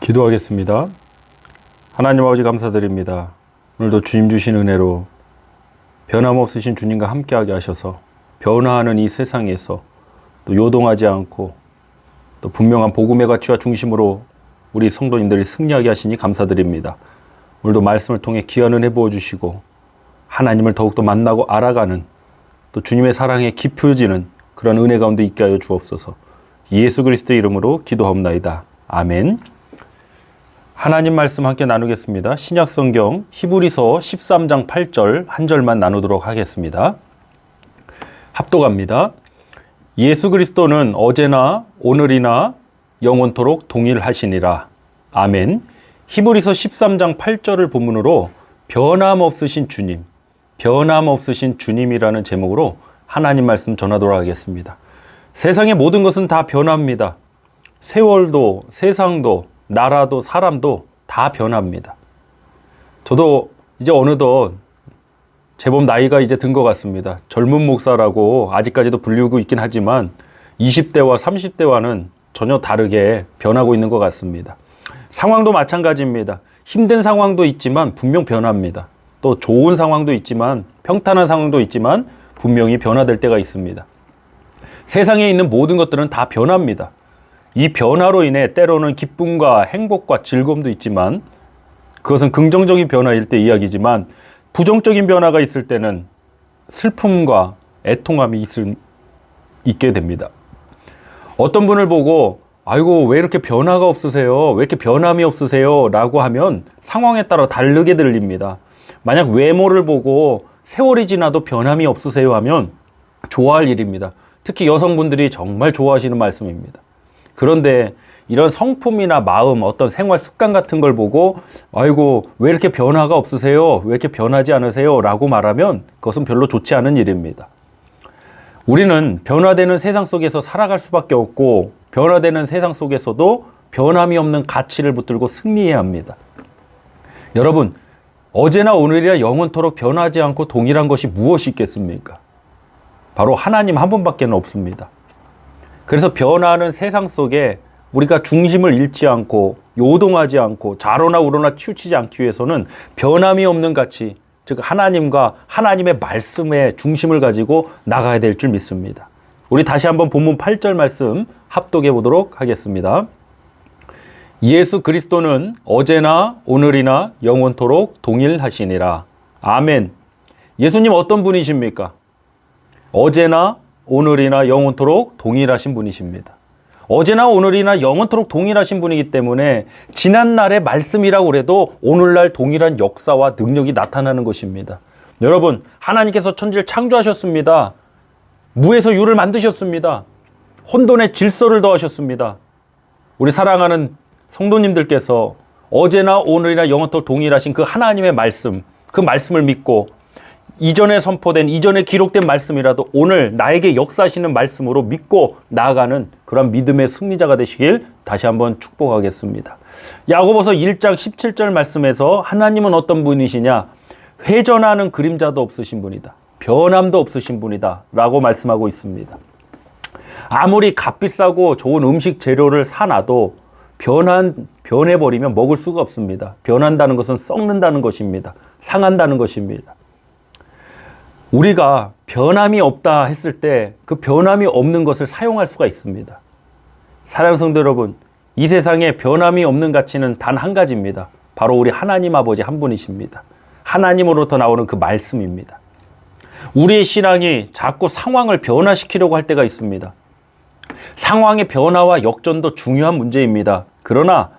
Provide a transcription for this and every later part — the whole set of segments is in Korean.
기도하겠습니다. 하나님 아버지 감사드립니다. 오늘도 주님 주신 은혜로 변함없으신 주님과 함께하게 하셔서 변화하는 이 세상에서 또 요동하지 않고 또 분명한 복음의 가치와 중심으로 우리 성도님들이 승리하게 하시니 감사드립니다. 오늘도 말씀을 통해 귀한 은혜 부어주시고 하나님을 더욱더 만나고 알아가는 또 주님의 사랑에 깊어지는 그런 은혜 가운데 있게 하여 주옵소서. 예수 그리스도의 이름으로 기도하옵나이다. 아멘. 하나님 말씀 함께 나누겠습니다. 신약성경 히브리서 13장 8절 한 절만 나누도록 하겠습니다. 합독합니다. 예수 그리스도는 어제나 오늘이나 영원토록 동일하시니라. 아멘. 히브리서 13장 8절을 본문으로 변함없으신 주님, 변함없으신 주님이라는 제목으로 하나님 말씀 전하도록 하겠습니다. 세상의 모든 것은 다 변합니다. 세월도, 세상도, 나라도, 사람도 다 변합니다. 저도 이제 어느덧 제법 나이가 이제 든 것 같습니다. 젊은 목사라고 아직까지도 불리고 있긴 하지만 20대와 30대와는 전혀 다르게 변하고 있는 것 같습니다. 상황도 마찬가지입니다. 힘든 상황도 있지만 분명 변합니다. 또 좋은 상황도 있지만 평탄한 상황도 있지만 분명히 변화될 때가 있습니다. 세상에 있는 모든 것들은 다 변합니다. 이 변화로 인해 때로는 기쁨과 행복과 즐거움도 있지만 그것은 긍정적인 변화일 때 이야기지만 부정적인 변화가 있을 때는 슬픔과 애통함이 있게 됩니다. 어떤 분을 보고 아이고 왜 이렇게 변화가 없으세요? 왜 이렇게 변함이 없으세요? 라고 하면 상황에 따라 다르게 들립니다. 만약 외모를 보고 세월이 지나도 변함이 없으세요 하면 좋아할 일입니다. 특히 여성분들이 정말 좋아하시는 말씀입니다. 그런데 이런 성품이나 마음, 어떤 생활 습관 같은 걸 보고 아이고 왜 이렇게 변화가 없으세요? 왜 이렇게 변하지 않으세요? 라고 말하면 그것은 별로 좋지 않은 일입니다. 우리는 변화되는 세상 속에서 살아갈 수밖에 없고 변화되는 세상 속에서도 변함이 없는 가치를 붙들고 승리해야 합니다. 여러분, 어제나 오늘이나 영원토록 변하지 않고 동일한 것이 무엇이 있겠습니까? 바로 하나님 한 분밖에 없습니다. 그래서 변화하는 세상 속에 우리가 중심을 잃지 않고 요동하지 않고 좌로나 우로나 치우치지 않기 위해서는 변함이 없는 가치, 즉 하나님과 하나님의 말씀에 중심을 가지고 나가야 될 줄 믿습니다. 우리 다시 한번 본문 8절 말씀 합독해 보도록 하겠습니다. 예수 그리스도는 어제나 오늘이나 영원토록 동일하시니라. 아멘. 예수님 어떤 분이십니까? 어제나 오늘이나 영원토록 동일하신 분이십니다. 어제나 오늘이나 영원토록 동일하신 분이기 때문에 지난날의 말씀이라고 해도 오늘날 동일한 역사와 능력이 나타나는 것입니다. 여러분, 하나님께서 천지를 창조하셨습니다. 무에서 유를 만드셨습니다. 혼돈의 질서를 더하셨습니다. 우리 사랑하는 성도님들께서 어제나 오늘이나 영원토록 동일하신 그 하나님의 말씀, 그 말씀을 믿고 이전에 선포된, 이전에 기록된 말씀이라도 오늘 나에게 역사하시는 말씀으로 믿고 나아가는 그런 믿음의 승리자가 되시길 다시 한번 축복하겠습니다. 야고보서 1장 17절 말씀에서 하나님은 어떤 분이시냐? 회전하는 그림자도 없으신 분이다. 변함도 없으신 분이다. 라고 말씀하고 있습니다. 아무리 값비싸고 좋은 음식 재료를 사놔도 변해버리면 먹을 수가 없습니다. 변한다는 것은 썩는다는 것입니다. 상한다는 것입니다. 우리가 변함이 없다 했을 때 그 변함이 없는 것을 사용할 수가 있습니다. 사랑하는 성도 여러분, 이 세상에 변함이 없는 가치는 단 한 가지입니다. 바로 우리 하나님 아버지 한 분이십니다. 하나님으로부터 나오는 그 말씀입니다. 우리의 신앙이 자꾸 상황을 변화시키려고 할 때가 있습니다. 상황의 변화와 역전도 중요한 문제입니다. 그러나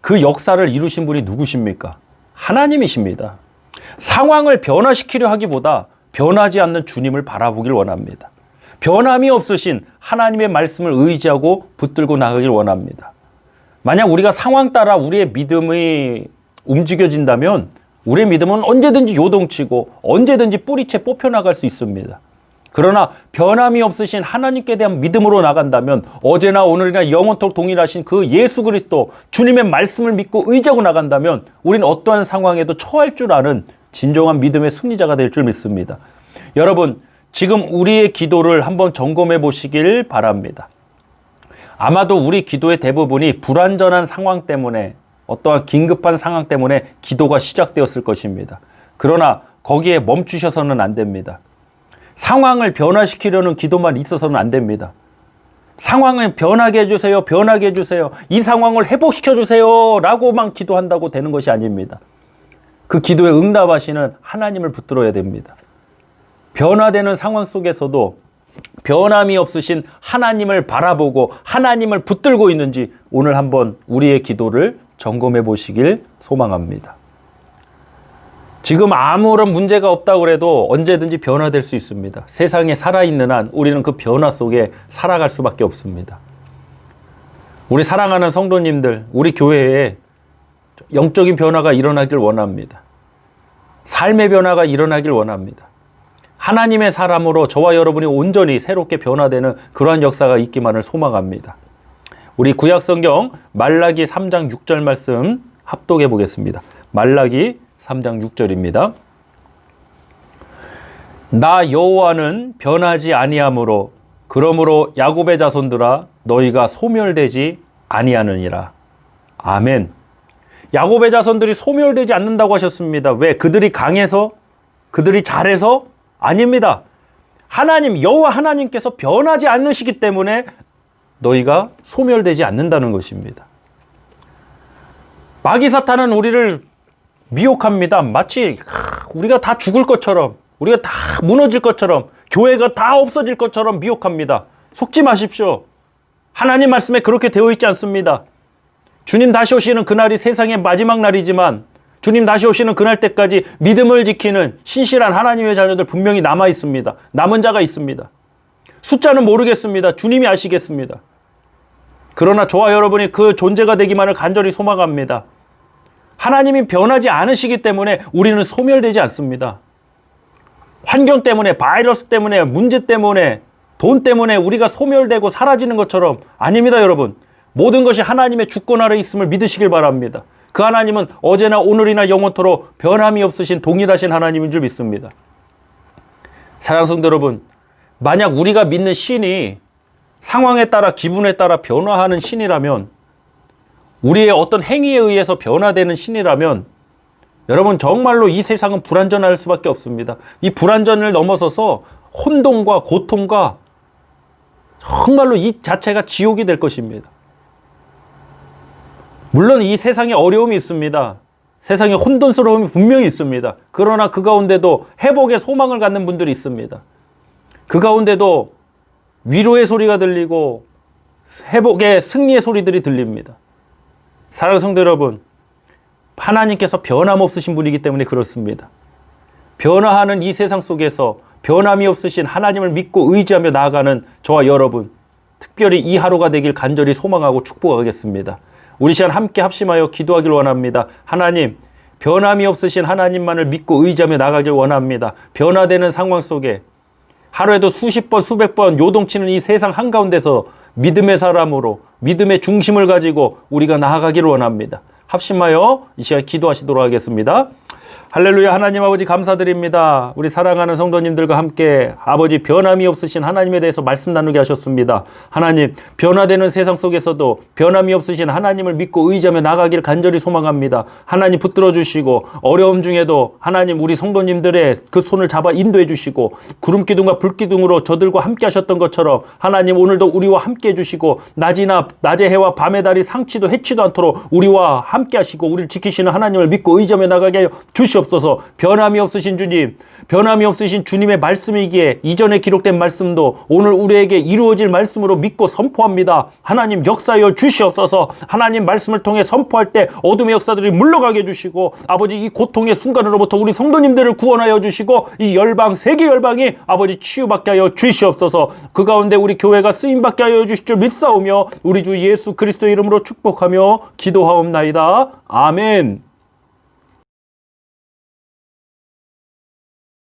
그 역사를 이루신 분이 누구십니까? 하나님이십니다. 상황을 변화시키려 하기보다 변하지 않는 주님을 바라보길 원합니다. 변함이 없으신 하나님의 말씀을 의지하고 붙들고 나가길 원합니다. 만약 우리가 상황 따라 우리의 믿음이 움직여진다면 우리의 믿음은 언제든지 요동치고 언제든지 뿌리채 뽑혀나갈 수 있습니다. 그러나 변함이 없으신 하나님께 대한 믿음으로 나간다면 어제나 오늘이나 영원토록 동일하신 그 예수 그리스도 주님의 말씀을 믿고 의지하고 나간다면 우리는 어떠한 상황에도 처할 줄 아는 진정한 믿음의 승리자가 될 줄 믿습니다. 여러분, 지금 우리의 기도를 한번 점검해 보시길 바랍니다. 아마도 우리 기도의 대부분이 불완전한 상황 때문에 어떠한 긴급한 상황 때문에 기도가 시작되었을 것입니다. 그러나 거기에 멈추셔서는 안 됩니다. 상황을 변화시키려는 기도만 있어서는 안 됩니다. 상황을 변하게 해주세요. 변하게 해주세요. 이 상황을 회복시켜주세요. 라고만 기도한다고 되는 것이 아닙니다. 그 기도에 응답하시는 하나님을 붙들어야 됩니다. 변화되는 상황 속에서도 변함이 없으신 하나님을 바라보고 하나님을 붙들고 있는지 오늘 한번 우리의 기도를 점검해 보시길 소망합니다. 지금 아무런 문제가 없다고 해도 언제든지 변화될 수 있습니다. 세상에 살아있는 한 우리는 그 변화 속에 살아갈 수밖에 없습니다. 우리 사랑하는 성도님들, 우리 교회에 영적인 변화가 일어나길 원합니다. 삶의 변화가 일어나길 원합니다. 하나님의 사람으로 저와 여러분이 온전히 새롭게 변화되는 그러한 역사가 있기만을 소망합니다. 우리 구약성경 말라기 3장 6절 말씀 합독해 보겠습니다. 말라기 3장 6절입니다. 나 여호와는 변하지 아니하므로 그러므로 야곱의 자손들아 너희가 소멸되지 아니하느니라. 아멘. 야곱의 자손들이 소멸되지 않는다고 하셨습니다. 왜? 그들이 강해서? 그들이 잘해서? 아닙니다. 하나님, 여호와 하나님께서 변하지 않으시기 때문에 너희가 소멸되지 않는다는 것입니다. 마귀 사탄은 우리를 미혹합니다. 마치 우리가 다 죽을 것처럼, 우리가 다 무너질 것처럼, 교회가 다 없어질 것처럼 미혹합니다. 속지 마십시오. 하나님 말씀에 그렇게 되어 있지 않습니다. 주님 다시 오시는 그날이 세상의 마지막 날이지만 주님 다시 오시는 그날 때까지 믿음을 지키는 신실한 하나님의 자녀들 분명히 남아 있습니다. 남은 자가 있습니다. 숫자는 모르겠습니다. 주님이 아시겠습니다. 그러나 저와 여러분이 그 존재가 되기만을 간절히 소망합니다. 하나님이 변하지 않으시기 때문에 우리는 소멸되지 않습니다. 환경 때문에, 바이러스 때문에, 문제 때문에, 돈 때문에 우리가 소멸되고 사라지는 것처럼 아닙니다, 여러분. 모든 것이 하나님의 주권 아래 있음을 믿으시길 바랍니다. 그 하나님은 어제나 오늘이나 영원토록 변함이 없으신 동일하신 하나님인 줄 믿습니다. 사랑하는 성도 여러분, 만약 우리가 믿는 신이 상황에 따라 기분에 따라 변화하는 신이라면, 우리의 어떤 행위에 의해서 변화되는 신이라면 여러분 정말로 이 세상은 불완전할 수밖에 없습니다. 이 불완전을 넘어서서 혼돈과 고통과 정말로 이 자체가 지옥이 될 것입니다. 물론 이 세상에 어려움이 있습니다. 세상에 혼돈스러움이 분명히 있습니다. 그러나 그 가운데도 회복의 소망을 갖는 분들이 있습니다. 그 가운데도 위로의 소리가 들리고 회복의 승리의 소리들이 들립니다. 사랑하는 성도 여러분, 하나님께서 변함없으신 분이기 때문에 그렇습니다. 변화하는 이 세상 속에서 변함이 없으신 하나님을 믿고 의지하며 나아가는 저와 여러분, 특별히 이 하루가 되길 간절히 소망하고 축복하겠습니다. 우리 시간 함께 합심하여 기도하길 원합니다. 하나님, 변함이 없으신 하나님만을 믿고 의지하며 나가길 원합니다. 변화되는 상황 속에 하루에도 수십 번, 수백 번 요동치는 이 세상 한가운데서 믿음의 사람으로 믿음의 중심을 가지고 우리가 나아가기를 원합니다. 합심하여 이 시간 기도하시도록 하겠습니다. 할렐루야. 하나님 아버지 감사드립니다. 우리 사랑하는 성도님들과 함께 아버지 변함이 없으신 하나님에 대해서 말씀 나누게 하셨습니다. 하나님, 변화되는 세상 속에서도 변함이 없으신 하나님을 믿고 의지하며 나가기를 간절히 소망합니다. 하나님 붙들어 주시고 어려움 중에도 하나님 우리 성도님들의 그 손을 잡아 인도해 주시고 구름기둥과 불기둥으로 저들과 함께 하셨던 것처럼 하나님 오늘도 우리와 함께 해주시고 낮의 해와 밤의 달이 상치도 해치도 않도록 우리와 함께 하시고 우리를 지키시는 하나님을 믿고 의지하며 나가게 하여 주시옵소서. 변함이 없으신 주님, 변함이 없으신 주님의 말씀이기에 이전에 기록된 말씀도 오늘 우리에게 이루어질 말씀으로 믿고 선포합니다. 하나님 역사하여 주시옵소서. 하나님 말씀을 통해 선포할 때 어둠의 역사들이 물러가게 해주시고 아버지 이 고통의 순간으로부터 우리 성도님들을 구원하여 주시고 이 열방, 세계 열방이 아버지 치유받게 하여 주시옵소서. 그 가운데 우리 교회가 쓰임받게 하여 주실 줄 믿사오며 우리 주 예수 그리스도의 이름으로 축복하며 기도하옵나이다. 아멘.